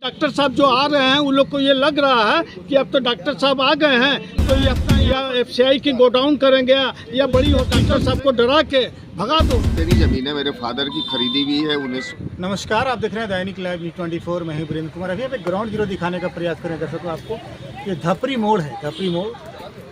Doctor साहब जो आ रहे हैं उन लोग को ये लग रहा है कि अब तो डॉक्टर साहब आ गए हैं तो ये अपना या एफसीआई की गोडाउन करेंगे या बड़ी डॉक्टर साहब को डरा के भगा दो। मेरी जमीन है, मेरे फादर की खरीदी हुई है 19। नमस्कार, आप देख रहे हैं दैनिक लाइव 24। मैं हूं वीरेंद्र कुमार। अभी आप एक ग्राउंड जीरो दिखाने का प्रयास करें दर्शकों आपको। ये धपरी मोड़ है, धपरी मोड़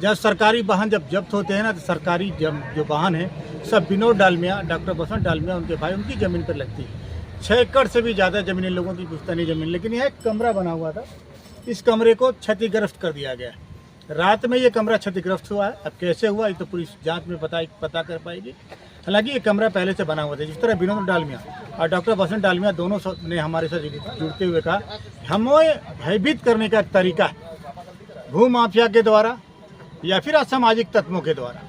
जहाँ सरकारी वाहन जब जब्त होते हैं ना, तो सरकारी जो वाहन है सब विनोद डालमिया, डॉक्टर बसंत डालमिया, उनके भाई, उनकी ज़मीन पर लगती है। 6 एकड़ से भी ज़्यादा ज़मीन लोगों की पुश्तैनी ज़मीन। लेकिन यह एक कमरा बना हुआ था, इस कमरे को क्षतिग्रस्त कर दिया गया। रात में ये कमरा क्षतिग्रस्त हुआ है। अब कैसे हुआ ये तो पुलिस जांच में पता कर पाएगी। हालांकि ये कमरा पहले से बना हुआ था। जिस तरह विनोद डालमिया और डॉक्टर बसंत डालमिया दोनों ने हमारे साथ जुड़ते हुए कहा हमें भयभीत करने का एक तरीका है, भू माफिया के द्वारा या फिर असामाजिक तत्वों के द्वारा।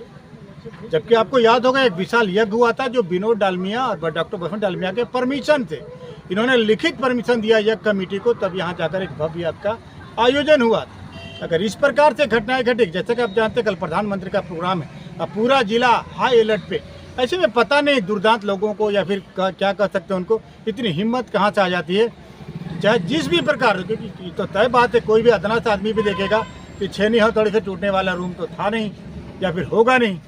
जबकि आपको याद होगा एक विशाल यज्ञ हुआ था जो विनोद डालमिया और डॉक्टर बसंत डालमिया के परमिशन से, इन्होंने लिखित परमिशन दिया यज्ञ कमेटी को, तब यहाँ जाकर एक भव्य यज्ञ का आयोजन हुआ था। अगर इस प्रकार से घटनाएं घटी, जैसे कि आप जानते हैं कल प्रधानमंत्री का प्रोग्राम है, अब पूरा जिला हाई अलर्ट पे, ऐसे में पता नहीं दुर्दांत लोगों को या फिर क्या कह सकते हैं उनको इतनी हिम्मत कहाँ से आ जाती है, चाहे जिस भी प्रकार, क्योंकि तो तय बात है कोई भी अदना सा आदमी भी देखेगा कि छेनी हथौड़े से टूटने वाला रूम तो था नहीं या फिर होगा नहीं।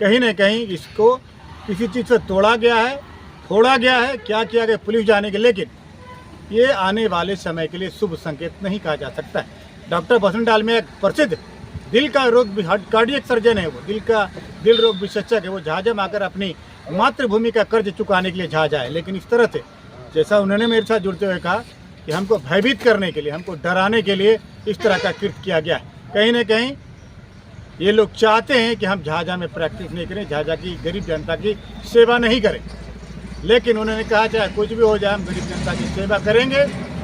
कहीं न कहीं इसको किसी चीज़ से तोड़ा गया है, फोड़ा गया है, क्या किया गया पुलिस जाने के। लेकिन ये आने वाले समय के लिए शुभ संकेत नहीं कहा जा सकता है। डॉक्टर बसंत डालमिया एक प्रसिद्ध दिल का रोग कार्डियक सर्जन है, वो दिल रोग विशेषज्ञ है। वो जहाजम आकर अपनी मातृभूमि का कर्ज चुकाने के लिए जहाज आए। लेकिन इस तरह से जैसा उन्होंने मेरे साथ जुड़ते हुए कहा कि हमको भयभीत करने के लिए, हमको डराने के लिए इस तरह का कृत्य किया गया है। कहीं न कहीं ये लोग चाहते हैं कि हम झाझा में प्रैक्टिस नहीं करें, झाझा की गरीब जनता की सेवा नहीं करें। लेकिन उन्होंने कहा चाहे कुछ भी हो जाए हम गरीब जनता की सेवा करेंगे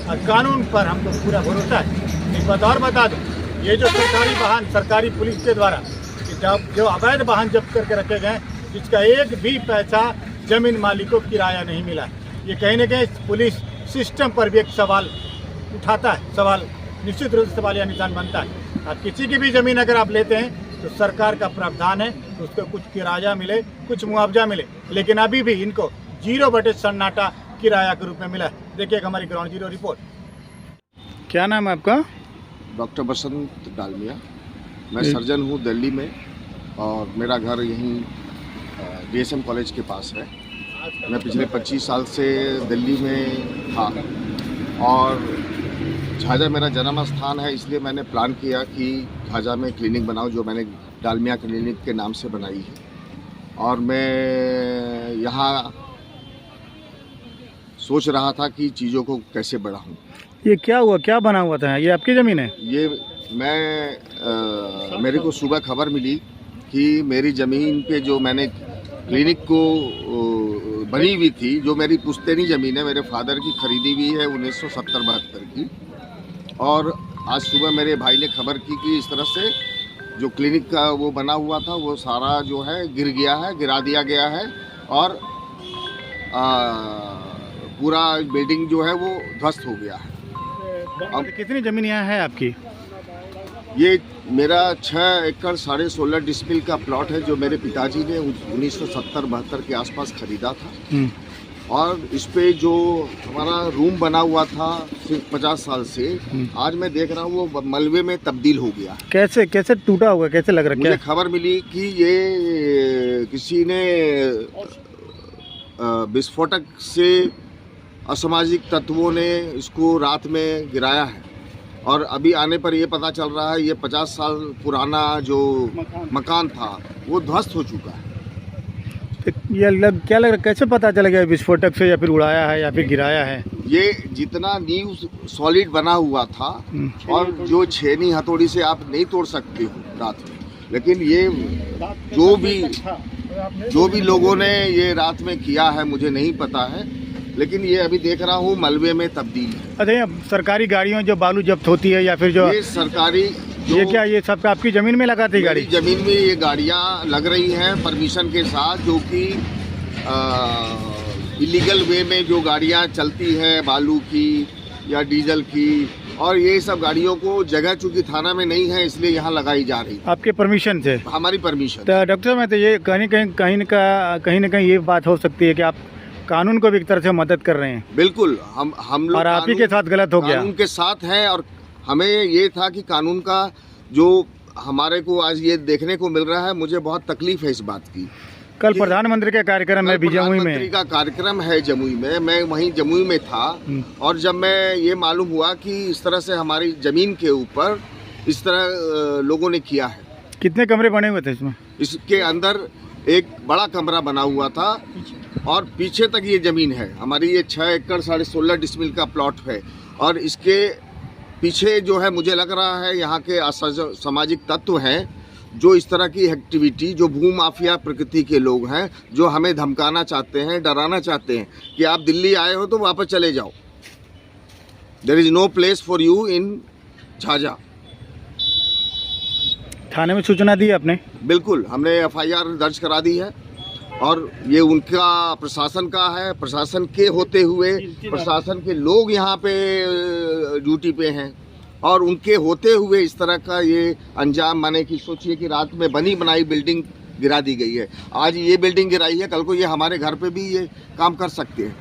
और कानून पर हमको पूरा भरोसा है। एक बात और बता दूं, ये जो सरकारी वाहन सरकारी पुलिस के द्वारा जो अवैध वाहन जब्त करके रखे गए, जिसका एक भी पैसा जमीन मालिक को किराया नहीं मिला, ये कहीं न कहीं पुलिस सिस्टम पर भी एक सवाल उठाता है। सवाल निश्चित रूप से सवाल या निशान बनता है। अब किसी की भी ज़मीन अगर आप लेते हैं तो सरकार का प्रावधान है तो उसको कुछ किराया मिले, कुछ मुआवजा मिले। लेकिन अभी भी इनको 0 सन्नाटा किराया के रूप में मिला है। देखिए हमारी ग्राउंड जीरो रिपोर्ट। क्या नाम है आपका? डॉक्टर बसंत डालमिया। मैं सर्जन हूँ दिल्ली में और मेरा घर यहीं DSM कॉलेज के पास है। मैं पिछले 25 साल से दिल्ली में था और झाझा मेरा जन्म स्थान है, इसलिए मैंने प्लान किया कि झाझा में क्लिनिक बनाऊं, जो मैंने डालमिया क्लिनिक के नाम से बनाई है। और मैं यहाँ सोच रहा था कि चीज़ों को कैसे बढ़ाऊं। ये क्या हुआ, क्या बना हुआ था? ये आपकी ज़मीन है? ये मेरे को सुबह खबर मिली कि मेरी ज़मीन पे जो मैंने क्लिनिक को बनी हुई थी, जो मेरी पुश्तैनी ज़मीन है, मेरे फादर की खरीदी हुई है 1970-72 की। और आज सुबह मेरे भाई ने खबर की कि इस तरह से जो क्लिनिक का वो बना हुआ था वो सारा जो है गिर गया है, गिरा दिया गया है और पूरा बिल्डिंग जो है वो ध्वस्त हो गया है। अब कितनी ज़मीन यहाँ है आपकी? ये मेरा 6 एकड़ 16.5 डिसमिल का प्लॉट है, जो मेरे पिताजी ने 1970-72 के आसपास खरीदा था। और इस पे जो हमारा रूम बना हुआ था सिर्फ 50 साल से, आज मैं देख रहा हूँ वो मलबे में तब्दील हो गया। कैसे टूटा हुआ, कैसे लग रहा है? मुझे खबर मिली कि ये किसी ने विस्फोटक से असामाजिक तत्वों ने इसको रात में गिराया है। और अभी आने पर ये पता चल रहा है ये 50 साल पुराना जो मकान था वो ध्वस्त हो चुका है। क्या लग रहा है, कैसे पता चला गया विस्फोटक से या फिर उड़ाया है या फिर गिराया है? ये जितना नींव सॉलिड बना हुआ था और जो छेनी हथौड़ी से आप नहीं तोड़ सकते हो रात में, लेकिन ये जो भी लोगों ने ये रात में किया है मुझे नहीं पता है, लेकिन ये अभी देख रहा हूँ मलबे में तब्दील है। अच्छा, सरकारी गाड़ियों जो बालू जब्त होती है या फिर जो ये सरकारी ये क्या ये सब आपकी ज़मीन में लगाती है गाड़ी? ज़मीन में ये गाड़ियाँ लग रही हैं परमिशन के साथ, जो कि इलीगल वे में जो गाड़ियाँ चलती हैं बालू की या डीजल की, और ये सब गाड़ियों को जगह चूँकि थाना में नहीं है इसलिए यहाँ लगाई जा रही है आपके परमिशन से? हमारी परमिशन। तो डॉक्टर साहब, मैं तो ये कहीं न कहीं ये बात हो सकती है कि आप कानून को भी एक तरह से मदद कर रहे हैं बिल्कुल हम लोग और आप ही के साथ गलत हो गया। कानून के साथ हैं और हमें ये था कि कानून का जो हमारे को आज ये देखने को मिल रहा है, मुझे बहुत तकलीफ है इस बात की। कल प्रधानमंत्री का कार्यक्रम है भी जमुई प्रधानमंत्री में। का कार्यक्रम है जमुई में, मैं वहीं जमुई में था और जब मैं ये मालूम हुआ कि इस तरह से हमारी जमीन के ऊपर इस तरह लोगों ने किया है। कितने कमरे बने हुए थे इसमें? इसके अंदर एक बड़ा कमरा बना हुआ था और पीछे तक ये ज़मीन है हमारी। ये 6 एकड़ 16.5 डिसमिल का प्लॉट है और इसके पीछे जो है मुझे लग रहा है यहाँ के सामाजिक तत्व हैं जो इस तरह की एक्टिविटी, जो भूमाफिया प्रकृति के लोग हैं, जो हमें धमकाना चाहते हैं, डराना चाहते हैं कि आप दिल्ली आए हो तो वापस चले जाओ। There is no place for you in Jhajha. थाने में सूचना दी आपने? बिल्कुल, हमने FIR दर्ज करा दी है और ये उनका प्रशासन का है। प्रशासन के होते हुए प्रशासन के लोग यहाँ पे ड्यूटी पे हैं और उनके होते हुए इस तरह का ये अंजाम, माने कि सोचिए कि रात में बनी बनाई बिल्डिंग गिरा दी गई है। आज ये बिल्डिंग गिराई है, कल को ये हमारे घर पे भी ये काम कर सकते हैं।